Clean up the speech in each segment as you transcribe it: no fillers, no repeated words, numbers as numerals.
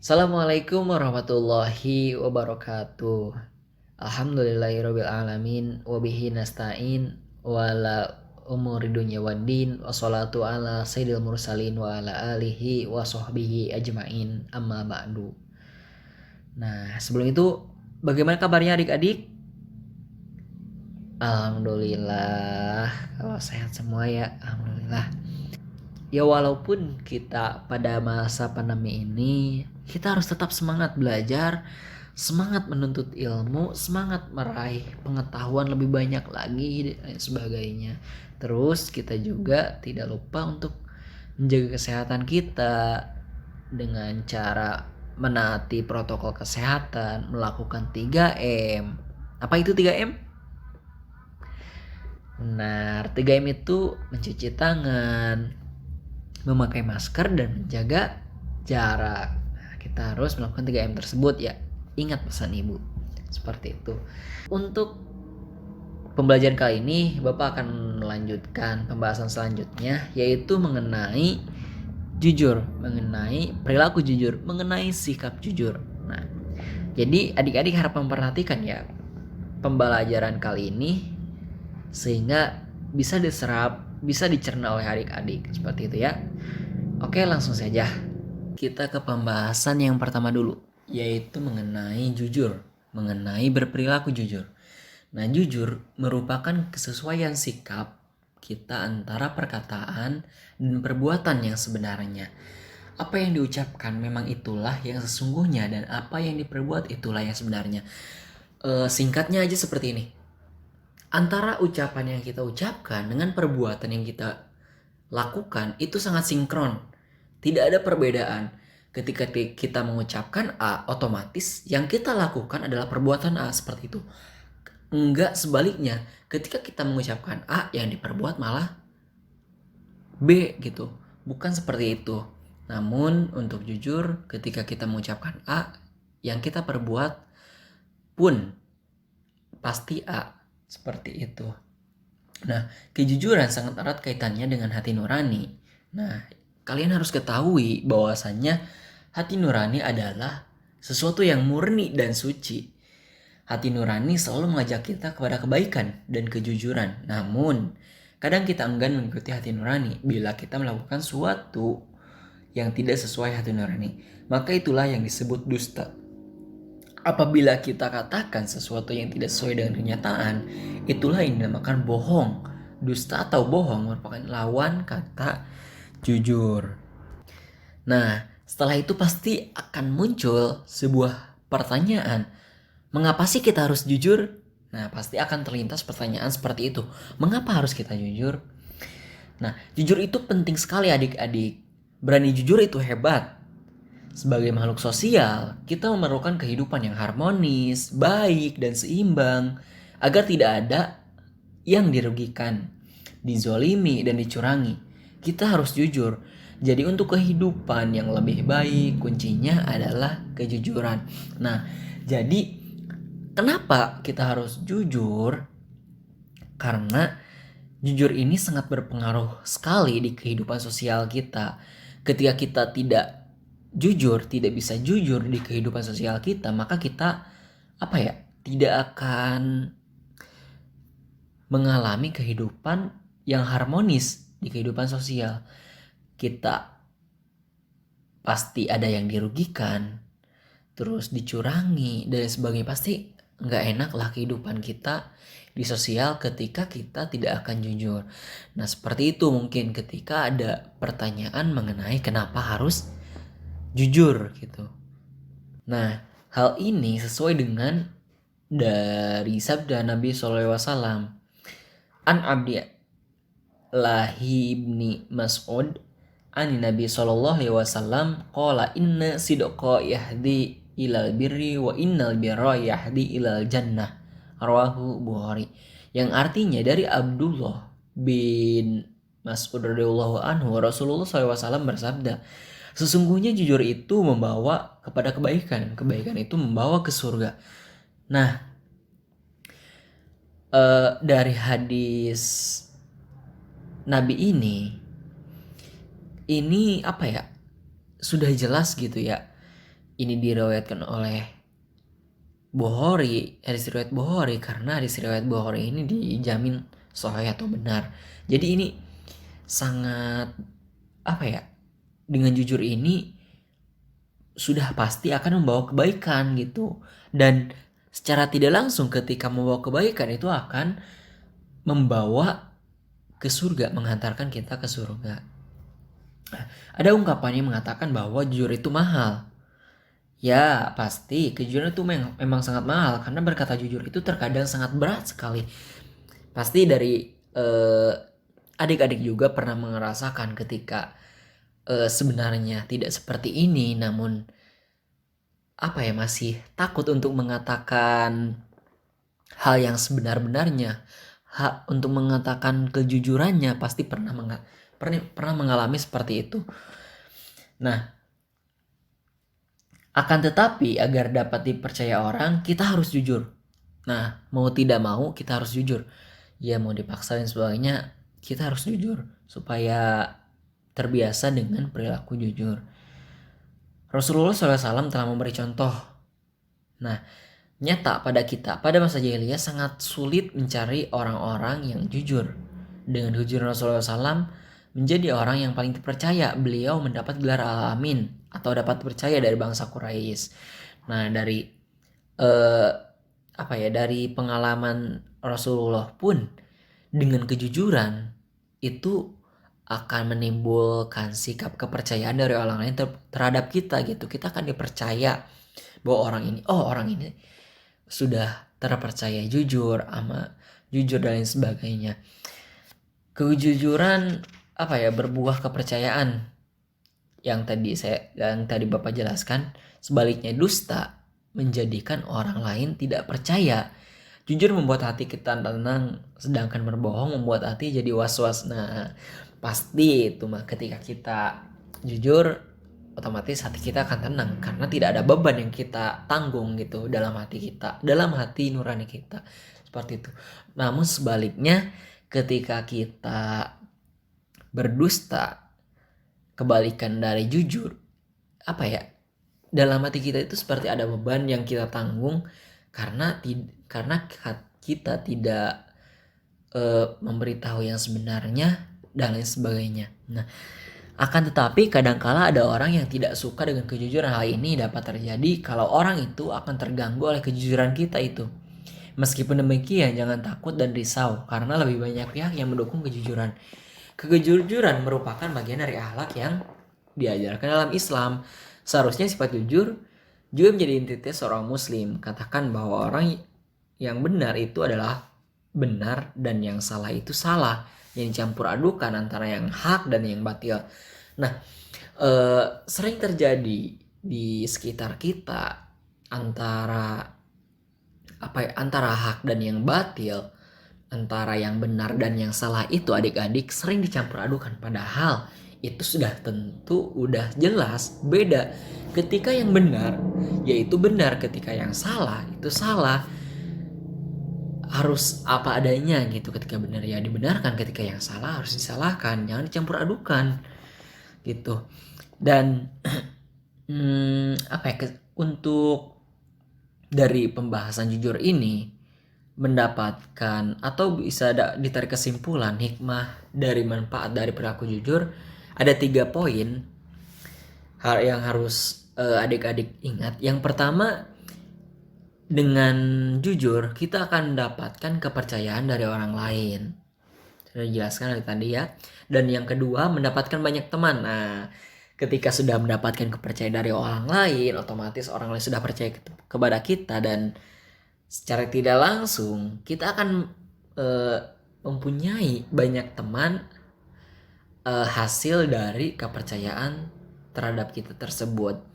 Assalamualaikum warahmatullahi wabarakatuh. Alhamdulillahirabbil alamin wa bihi nasta'in wala umuri dunya waddin wassalatu ala sayyidil mursalin wa ala alihi wa sahbihi ajmain amma ba'du. Nah, sebelum itu bagaimana kabarnya adik-adik? Alhamdulillah kalau sehat semua ya, alhamdulillah. Ya walaupun kita pada masa pandemi ini kita harus tetap semangat belajar, semangat menuntut ilmu, semangat meraih pengetahuan lebih banyak lagi dan sebagainya. Terus kita juga tidak lupa untuk menjaga kesehatan kita dengan cara menaati protokol kesehatan, melakukan 3M. Apa itu 3M? Benar, 3M itu mencuci tangan, memakai masker dan menjaga jarak. Nah, kita harus melakukan 3M tersebut ya. Ingat pesan ibu. Seperti itu. Untuk pembelajaran kali ini Bapak akan melanjutkan pembahasan selanjutnya yaitu mengenai jujur, mengenai perilaku jujur, mengenai sikap jujur. Nah, jadi adik-adik harap memperhatikan ya pembelajaran kali ini sehingga bisa diserap, bisa dicerna oleh adik-adik seperti itu ya. Oke, langsung saja. Kita ke pembahasan yang pertama dulu, yaitu mengenai jujur, mengenai berperilaku jujur. Nah, jujur merupakan kesesuaian sikap kita antara perkataan dan perbuatan yang sebenarnya. Apa yang diucapkan memang itulah yang sesungguhnya dan apa yang diperbuat itulah yang sebenarnya. Singkatnya aja seperti ini. Antara ucapan yang kita ucapkan dengan perbuatan yang kita lakukan itu sangat sinkron. Tidak ada perbedaan. Ketika kita mengucapkan A, otomatis yang kita lakukan adalah perbuatan A seperti itu. Enggak sebaliknya. Ketika kita mengucapkan A, yang diperbuat malah B gitu. Bukan seperti itu. Namun untuk jujur, ketika kita mengucapkan A, yang kita perbuat pun pasti A. Seperti itu. Nah, kejujuran sangat erat kaitannya dengan hati nurani. Nah, kalian harus ketahui bahwasannya hati nurani adalah sesuatu yang murni dan suci. Hati nurani selalu mengajak kita kepada kebaikan dan kejujuran. Namun, kadang kita enggan mengikuti hati nurani bila kita melakukan sesuatu yang tidak sesuai hati nurani. Maka itulah yang disebut dusta. Apabila kita katakan sesuatu yang tidak sesuai dengan kenyataan, itulah yang dinamakan bohong. Dusta atau bohong merupakan lawan kata jujur. Nah, setelah itu pasti akan muncul sebuah pertanyaan. Mengapa sih kita harus jujur? Nah, pasti akan terlintas pertanyaan seperti itu. Mengapa harus kita jujur? Nah, jujur itu penting sekali adik-adik. Berani jujur itu hebat. Sebagai makhluk sosial, kita memerlukan kehidupan yang harmonis, baik, dan seimbang agar tidak ada yang dirugikan, dizolimi, dan dicurangi. Kita harus jujur. Jadi untuk kehidupan yang lebih baik, kuncinya adalah kejujuran. Nah, jadi kenapa kita harus jujur? Karena jujur ini sangat berpengaruh sekali di kehidupan sosial kita. Ketika kita tidak jujur, tidak bisa jujur di kehidupan sosial kita, maka kita tidak akan mengalami kehidupan yang harmonis di kehidupan sosial. Kita pasti ada yang dirugikan, terus dicurangi dan sebagainya. Pasti nggak enak lah kehidupan kita di sosial ketika kita tidak akan jujur. Nah, seperti itu mungkin ketika ada pertanyaan mengenai kenapa harus jujur gitu. Nah, hal ini sesuai dengan dari sabda Nabi SAW. An Abdi Lahi ibni Mas'ud Ani Nabi SAW qala inna sidqa yahdi ilal birri wa innal birra yahdi ilal jannah. Rawahu Bukhari. Yang artinya dari Abdullah bin Mas'ud radhiyallahu anhu, Rasulullah SAW bersabda, sesungguhnya jujur itu membawa kepada kebaikan, kebaikan itu membawa ke surga. Nah, dari hadis Nabi ini sudah jelas gitu ya. ini diriwayatkan oleh Bukhari, hadis riwayat Bukhari, karena hadis riwayat Bukhari ini dijamin sahih atau benar. Jadi ini sangat dengan jujur ini sudah pasti akan membawa kebaikan gitu. Dan secara tidak langsung ketika membawa kebaikan itu akan membawa ke surga, menghantarkan kita ke surga. Ada ungkapan yang mengatakan bahwa jujur itu mahal. Ya pasti kejujuran itu memang sangat mahal, karena berkata jujur itu terkadang sangat berat sekali. Pasti dari adik-adik juga pernah merasakan ketika sebenarnya tidak seperti ini, namun masih takut untuk mengatakan hal yang sebenar-benarnya, untuk mengatakan kejujurannya. Pasti pernah mengalami seperti itu. Nah, akan tetapi agar dapat dipercaya orang, kita harus jujur. Nah, mau tidak mau kita harus jujur. Ya mau dipaksa dan sebagainya, kita harus jujur supaya terbiasa dengan perilaku jujur. Rasulullah SAW telah memberi contoh. Nah, nyata pada kita, pada masa jahiliyah sangat sulit mencari orang-orang yang jujur. Dengan kejujuran Rasulullah SAW menjadi orang yang paling terpercaya. Beliau mendapat gelar Al-Amin atau dapat percaya dari bangsa Quraisy. Nah, dari dari pengalaman Rasulullah pun, dengan kejujuran itu akan menimbulkan sikap kepercayaan dari orang lain terhadap kita gitu. Kita akan dipercaya bahwa orang ini sudah terpercaya jujur, jujur dan lain sebagainya. Kejujuran berbuah kepercayaan yang tadi Bapak jelaskan. Sebaliknya dusta menjadikan orang lain tidak percaya. Jujur membuat hati kita tenang, sedangkan berbohong membuat hati jadi was-was. Nah, pasti itu ketika kita jujur, otomatis hati kita akan tenang karena tidak ada beban yang kita tanggung gitu dalam hati kita, dalam hati nurani kita. Seperti itu. Namun sebaliknya, ketika kita berdusta, kebalikan dari jujur, dalam hati kita itu seperti ada beban yang kita tanggung karena kita tidak memberitahu yang sebenarnya dan lain sebagainya. Nah, akan tetapi kadangkala ada orang yang tidak suka dengan kejujuran. Hal ini dapat terjadi kalau orang itu akan terganggu oleh kejujuran kita itu. Meskipun demikian, jangan takut dan risau karena lebih banyak pihak yang mendukung kejujuran. Kejujuran merupakan bagian dari akhlak yang diajarkan dalam Islam. Seharusnya sifat jujur juga menjadi identitas seorang muslim. Katakan bahwa orang yang benar itu adalah benar dan yang salah itu salah, yang campur adukan antara yang hak dan yang batil. Nah, sering terjadi di sekitar kita antara hak dan yang batil, antara yang benar dan yang salah itu adik-adik sering dicampur adukan, padahal itu sudah jelas beda. Ketika yang benar yaitu benar, ketika yang salah itu salah. Harus apa adanya gitu. Ketika benar ya dibenarkan, ketika yang salah harus disalahkan, jangan dicampur adukan gitu. Dan untuk dari pembahasan jujur ini mendapatkan atau bisa ditarik kesimpulan hikmah dari manfaat dari perilaku jujur, ada 3 poin hal yang harus adik-adik ingat. Yang pertama, dengan jujur kita akan mendapatkan kepercayaan dari orang lain. Sudah dijelaskan tadi ya. Dan yang kedua, mendapatkan banyak teman. Nah, ketika sudah mendapatkan kepercayaan dari orang lain, otomatis orang lain sudah percaya kepada kita, dan secara tidak langsung kita akan mempunyai banyak teman hasil dari kepercayaan terhadap kita tersebut.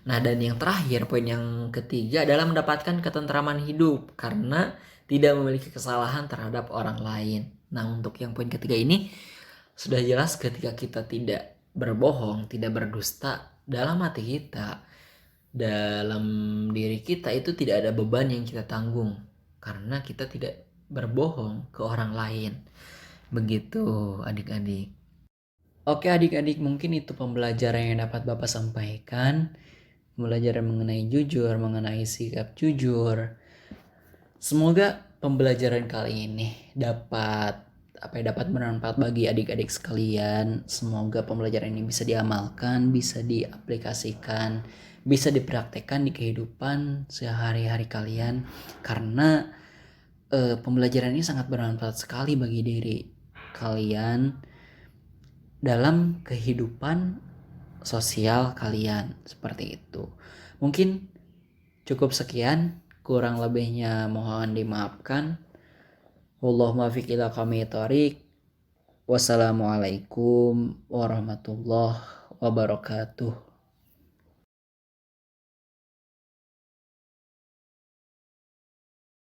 Nah, dan yang terakhir, poin yang ketiga adalah mendapatkan ketentraman hidup karena tidak memiliki kesalahan terhadap orang lain. Nah, untuk yang poin ketiga ini sudah jelas, ketika kita tidak berbohong, tidak berdusta, dalam hati kita, dalam diri kita itu tidak ada beban yang kita tanggung karena kita tidak berbohong ke orang lain. Begitu adik-adik. Oke adik-adik, mungkin itu pembelajaran yang dapat Bapak sampaikan. pembelajaran mengenai jujur, mengenai sikap jujur. Semoga pembelajaran kali ini dapat bermanfaat bagi adik-adik sekalian. Semoga pembelajaran ini bisa diamalkan, bisa diaplikasikan, bisa dipraktekkan di kehidupan sehari-hari kalian, karena pembelajaran ini sangat bermanfaat sekali bagi diri kalian dalam kehidupan sosial kalian, seperti itu. Mungkin cukup sekian, kurang lebihnya mohon dimaafkan. Wallahumma fiq ila qawmi thoriq. Wassalamualaikum warahmatullahi wabarakatuh.